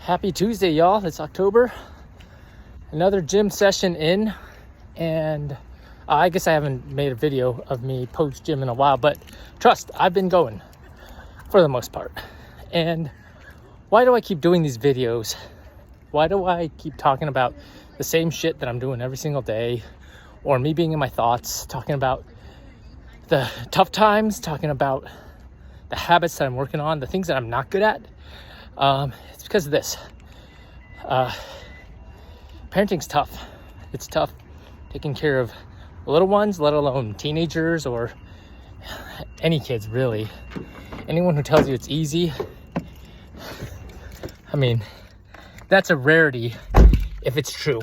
Happy Tuesday, y'all. It's October. Another gym session in, and I guess I haven't made a video of me post gym in a while, but trust, I've been going for the most part. And why do I keep doing these videos? Why do I keep talking about the same shit that I'm doing every single day, or me being in my thoughts, talking about the tough times, talking about the habits that I'm working on, the things that I'm not good at? It's because of this. Parenting's tough. It's tough taking care of little ones, let alone teenagers or any kids, really. Anyone who tells you it's easy, I mean, that's a rarity if it's true.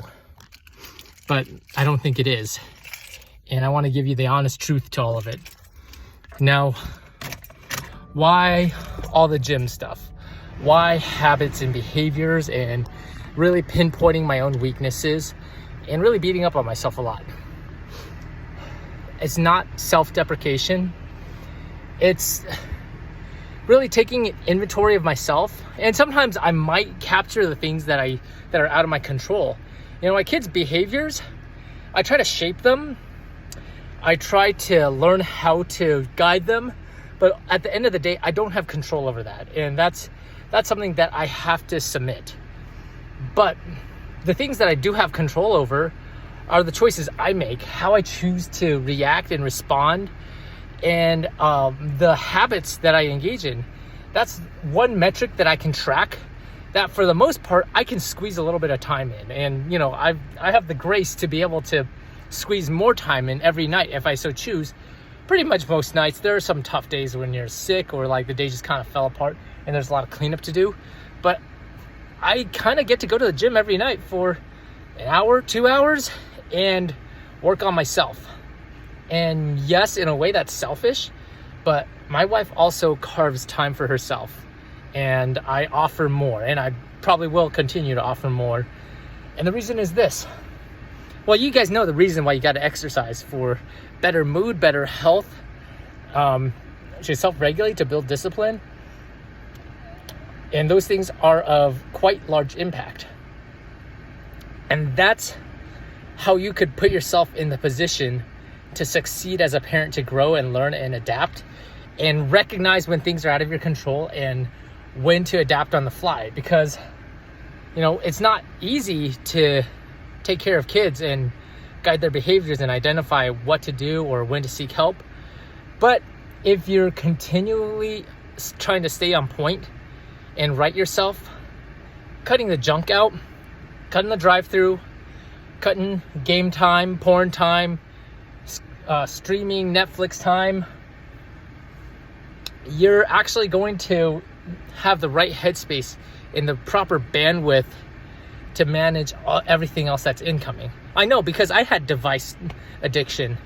But I don't think it is. And I want to give you the honest truth to all of it. Now, why all the gym stuff? Why habits and behaviors, and really pinpointing my own weaknesses and really beating up on myself a lot? It's not self-deprecation. It's really taking inventory of myself. And sometimes I might capture the things that are out of my control. You know, my kids' behaviors, I try to shape them. I try to learn how to guide them. But at the end of the day, I don't have control over that. And that's something that I have to submit. But the things that I do have control over are the choices I make, how I choose to react and respond, and the habits that I engage in. That's one metric that I can track, that for the most part, I can squeeze a little bit of time in. And, you know, I have the grace to be able to squeeze more time in every night if I so choose. Pretty much most nights. There are some tough days when you're sick or like the day just kind of fell apart and there's a lot of cleanup to do. But I kind of get to go to the gym every night for an hour, 2 hours, and work on myself. And yes, in a way that's selfish, but my wife also carves time for herself. And I offer more, and I probably will continue to offer more. And the reason is this. Well, you guys know the reason why you got to exercise: for better mood, better health, to self-regulate, to build discipline. And those things are of quite large impact. And that's how you could put yourself in the position to succeed as a parent, to grow and learn and adapt and recognize when things are out of your control and when to adapt on the fly. Because, you know, it's not easy to take care of kids and guide their behaviors and identify what to do or when to seek help. But if you're continually trying to stay on point and right yourself, cutting the junk out, cutting the drive-through, cutting game time, porn time, streaming, Netflix time, you're actually going to have the right headspace and the proper bandwidth to manage everything else that's incoming. I know, because I had device addiction.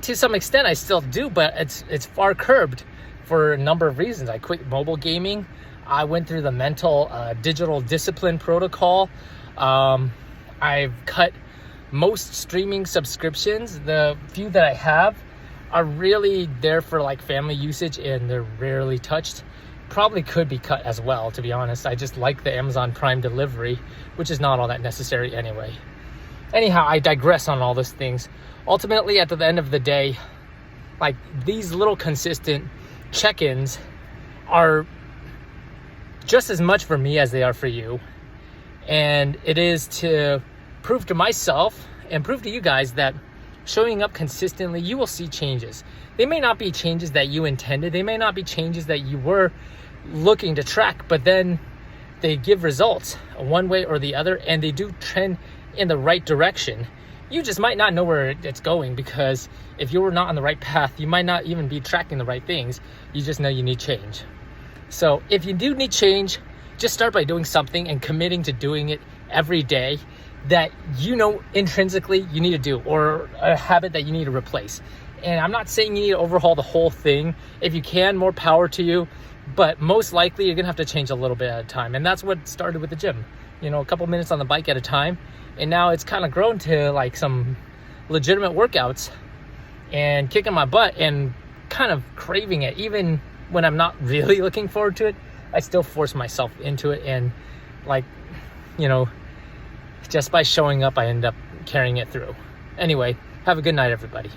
To some extent, I still do, but it's far curbed for a number of reasons. I quit mobile gaming. I went through the mental digital discipline protocol. I've cut most streaming subscriptions. The few that I have are really there for like family usage, and they're rarely touched. Probably could be cut as well, to be honest. I just like the Amazon Prime delivery, which is not all that necessary anyway. Anyhow, I digress on all those things. Ultimately, at the end of the day, like, these little consistent check-ins are just as much for me as they are for you. And it is to prove to myself and prove to you guys that showing up consistently, you will see changes. They may not be changes that you intended. They may not be changes that you were looking to track, but then they give results one way or the other, and they do trend in the right direction. You just might not know where it's going, because if you were not on the right path, you might not even be tracking the right things. You just know you need change. So if you do need change, just start by doing something and committing to doing it every day that you know intrinsically you need to do, or a habit that you need to replace. And I'm not saying you need to overhaul the whole thing. If you can, more power to you. But most likely you're gonna have to change a little bit at a time. And that's what started with the gym. You know, a couple minutes on the bike at a time. And now it's kind of grown to like some legitimate workouts and kicking my butt and kind of craving it. Even when I'm not really looking forward to it, I still force myself into it and like, just by showing up, I end up carrying it through. Anyway, have a good night, everybody.